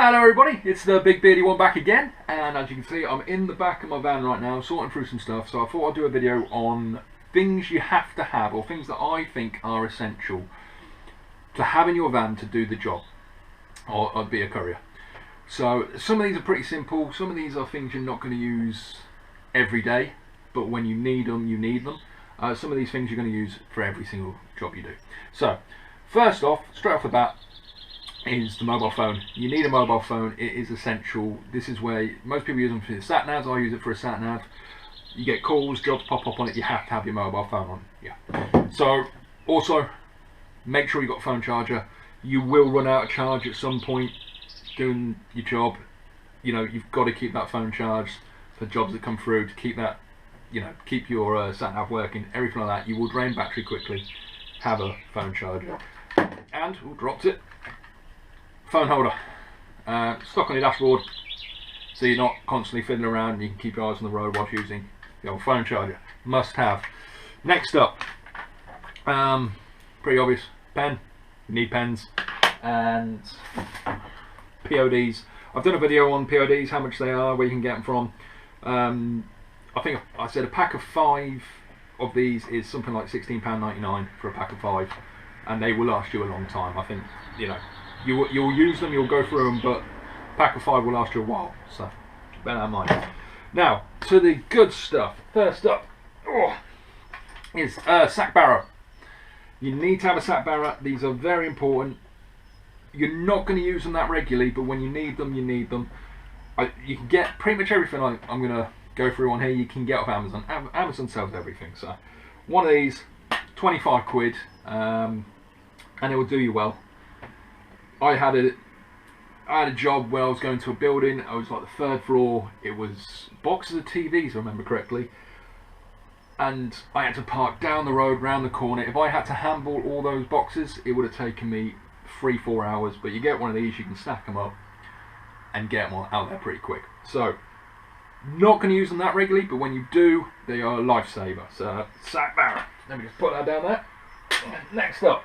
Hello everybody, it's the big beardy one back again, and as you can see I'm in the back of my van right now sorting through some stuff, so I thought I'd do a video on things you have to have, or things that I think are essential to have in your van to do the job, or be a courier. So some of these are pretty simple, some of these are things you're not going to use every day, but when you need them, you need them. Some of these things you're going to use for every single job you do. So first off, straight off the bat, is the mobile phone. You need a mobile phone, it is essential. This is where most people use them for the sat navs. I use it for a sat nav. You get calls, jobs pop up on it, you have to have your mobile phone on. Yeah. So also make sure you've got a phone charger. You will run out of charge at some point doing your job. You know, you've got to keep that phone charged for jobs that come through, to keep that, you know, keep your sat nav working, everything like that. You will drain battery quickly. Have a phone charger. And dropped it. Phone holder, stuck on your dashboard, so you're not constantly fiddling around and you can keep your eyes on the road whilst using the old phone charger. Must have. Next up, pretty obvious, pen. You need pens and PODs. I've done a video on PODs, how much they are, where you can get them from. I think I said a pack of 5 of these is something like £16.99 for a pack of 5, and they will last you a long time. I think, you know, you'll use them, you'll go through them, but a pack of 5 will last you a while, so bear that in mind. Now to the good stuff. First up is sack barrow. You need to have a sack barrow. These are very important. You're not going to use them that regularly, but when you need them, you need them. You can get pretty much everything I'm going to go through on here, you can get off Amazon. Amazon sells everything, so one of these, 25 quid, and it will do you well. I had a job where I was going to a building. I was like the 3rd floor. It was boxes of TVs, if I remember correctly, and I had to park down the road, round the corner. If I had to handball all those boxes, it would have taken me 3-4 hours. But you get one of these, you can stack them up and get them out there pretty quick. So not going to use them that regularly, but when you do, they are a lifesaver. So sack barrow. Let me just put that down there. Next up.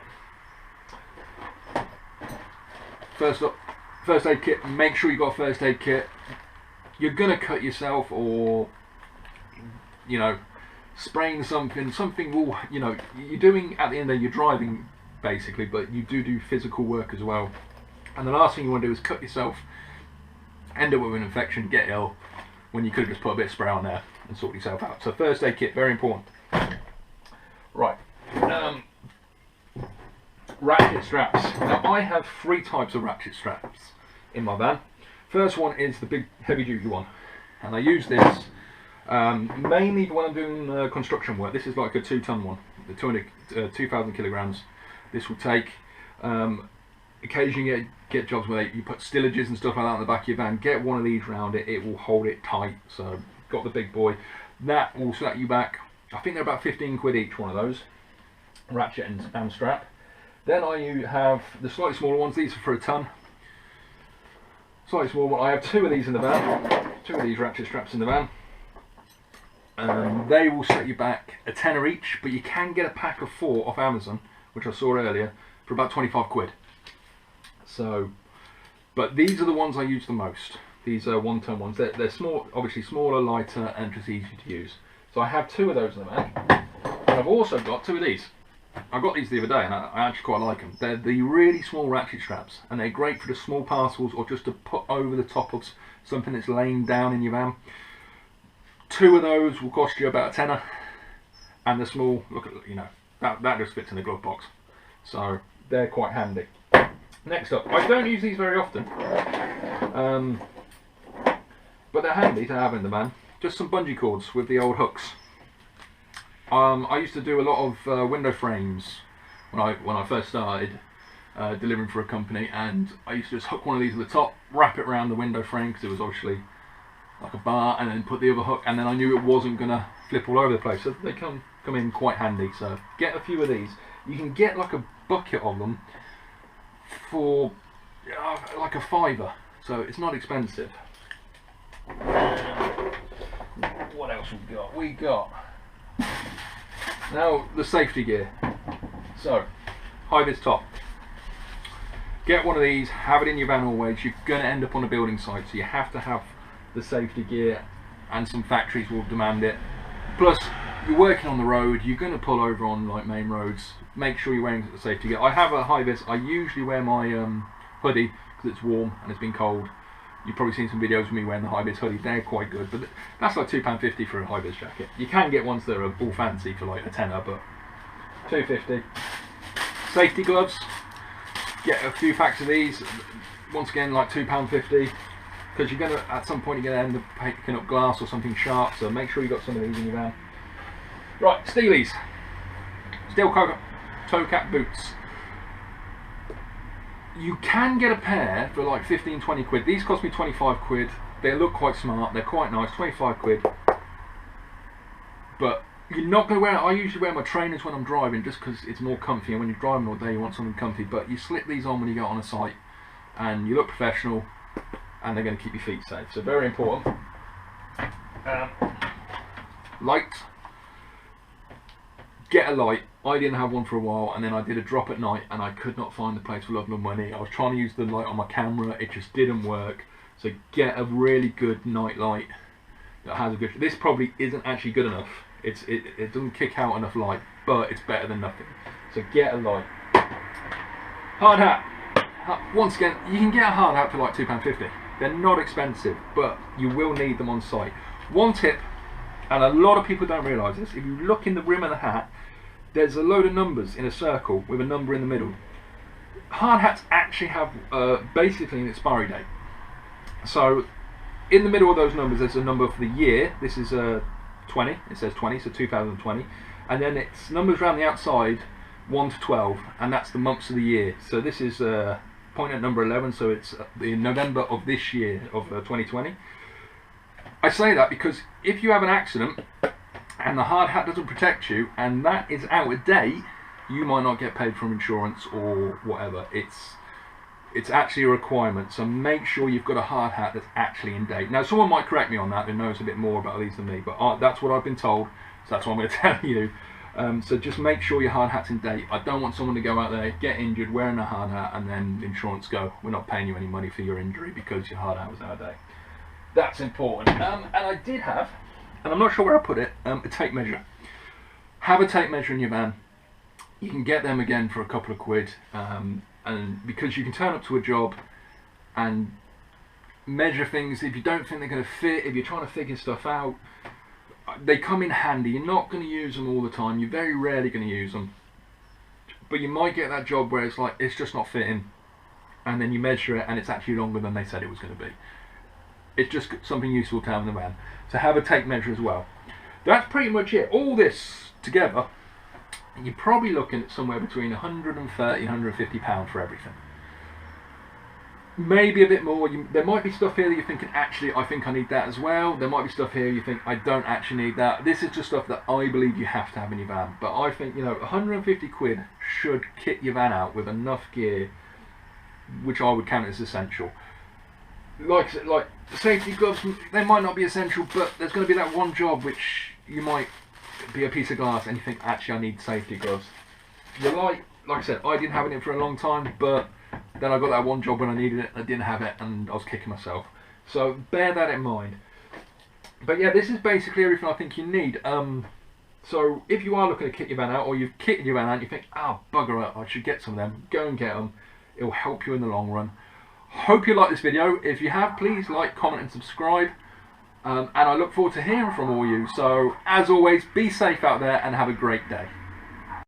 First aid kit. Make sure you've got a first aid kit. You're gonna cut yourself, or you know, spraying something will, you know, you're doing, at the end of the day, you're driving basically, but you do physical work as well, and the last thing you want to do is cut yourself, end up with an infection, get ill, when you could have just put a bit of spray on there and sort yourself out. So first aid kit, very important. Right. Ratchet straps. Now I have 3 types of ratchet straps in my van. First one is the big heavy duty one, and I use this mainly when I'm doing construction work. This is like a 2-ton one, the 2,000 kilograms. This will take. Occasionally you get jobs where you put stillages and stuff like that on the back of your van. Get one of these round it, it will hold it tight. So got the big boy. That will set you back, I think they're about 15 quid each, one of those, ratchet and strap. Then I have the slightly smaller ones. These are for a ton. Slightly smaller one. I have 2 of these in the van. 2 of these ratchet straps in the van. They will set you back a tenner each, but you can get a pack of 4 off Amazon, which I saw earlier, for about 25 quid. So, but these are the ones I use the most. These are 1-ton ones. They're small, obviously smaller, lighter, and just easy to use. So I have 2 of those in the van. And I've also got 2 of these. I got these the other day and I actually quite like them. They're the really small ratchet straps, and they're great for the small parcels or just to put over the top of something that's laying down in your van. 2 of those will cost you about a tenner, and the small, look at, you know, that just fits in the glove box. So they're quite handy. Next up, I don't use these very often, but they're handy to have in the van. Just some bungee cords with the old hooks. I used to do a lot of window frames when I first started delivering for a company, and I used to just hook one of these at the top, wrap it around the window frame because it was obviously like a bar, and then put the other hook, and then I knew it wasn't gonna flip all over the place. So they come in quite handy. So get a few of these. You can get like a bucket of them for like a £5, so it's not expensive. What else we got? We got now the safety gear. So high vis top. Get one of these, have it in your van always. You're going to end up on a building site, so you have to have the safety gear, and some factories will demand it. Plus, you're working on the road, you're going to pull over on like main roads. Make sure you're wearing the safety gear. I have a high vis. I usually wear my hoodie because it's warm and it's been cold. You've probably seen some videos of me wearing the high vis hoodie. They're quite good, but that's like £2.50 for a high vis jacket. You can get ones that are all fancy for like a tenner, but £2.50. Safety gloves. Get a few packs of these. Once again, like £2.50, because you're going to, at some point, you're going to end up picking up glass or something sharp. So make sure you got some of these in your van. Right, Steelies. Steel toe cap boots. You can get a pair for like 15-20 quid. These cost me 25 quid. They look quite smart. They're quite nice. 25 quid. But you're not going to wear it. I usually wear my trainers when I'm driving just because it's more comfy, and when you're driving all day you want something comfy. But you slip these on when you go on a site and you look professional, and they're going to keep your feet safe. So very important. Light. Get a light. I didn't have one for a while, and then I did a drop at night and I could not find the place for love nor money. I was trying to use the light on my camera, it just didn't work. So get a really good night light that has a good... This probably isn't actually good enough. It doesn't kick out enough light, but it's better than nothing. So get a light. Hard hat. Once again, you can get a hard hat for like £2.50. They're not expensive, but you will need them on site. One tip, and a lot of people don't realise this, if you look in the rim of the hat, there's a load of numbers in a circle with a number in the middle. Hard hats actually have basically an expiry date. So in the middle of those numbers there's a number for the year. This is 20, it says 20, so 2020, and then it's numbers around the outside 1 to 12, and that's the months of the year. So this is point at number 11, so it's the November of this year, of 2020. I say that because if you have an accident and the hard hat doesn't protect you and that is out of date, you might not get paid from insurance or whatever. It's actually a requirement, so make sure you've got a hard hat that's actually in date. Now someone might correct me on that who knows a bit more about these than me, but that's what I've been told, so that's what I'm going to tell you. So just make sure your hard hat's in date. I don't want someone to go out there, get injured wearing a hard hat, and then insurance go, we're not paying you any money for your injury because your hard hat was out of date. That's important. And I did have, and I'm not sure where I put it, a tape measure. Have a tape measure in your van. You can get them again for a couple of quid, and because you can turn up to a job and measure things. If you don't think they're going to fit, if you're trying to figure stuff out, they come in handy. You're not going to use them all the time. You're very rarely going to use them, but you might get that job where it's like it's just not fitting, and then you measure it and it's actually longer than they said it was going to be. It's just something useful to have in the van. So have a tape measure as well. That's pretty much it. All this together, you're probably looking at somewhere between £130 and £150 for everything. Maybe a bit more. There might be stuff here that you're thinking, actually, I think I need that as well. There might be stuff here you think, I don't actually need that. This is just stuff that I believe you have to have in your van. But I think, you know, 150 quid should kit your van out with enough gear, which I would count as essential. Like safety gloves, they might not be essential, but there's going to be that one job which you might be a piece of glass and you think, actually I need safety gloves. You're like I said, I didn't have it in for a long time, but then I got that one job when I needed it and I didn't have it and I was kicking myself. So bear that in mind. But yeah, this is basically everything I think you need. So if you are looking to kit your van out, or you've kitted your van out and you think, oh bugger it, I should get some of them, go and get them. It will help you in the long run. Hope you like this video. If you have, please like, comment and subscribe, and I look forward to hearing from all you. So as always, be safe out there and have a great day.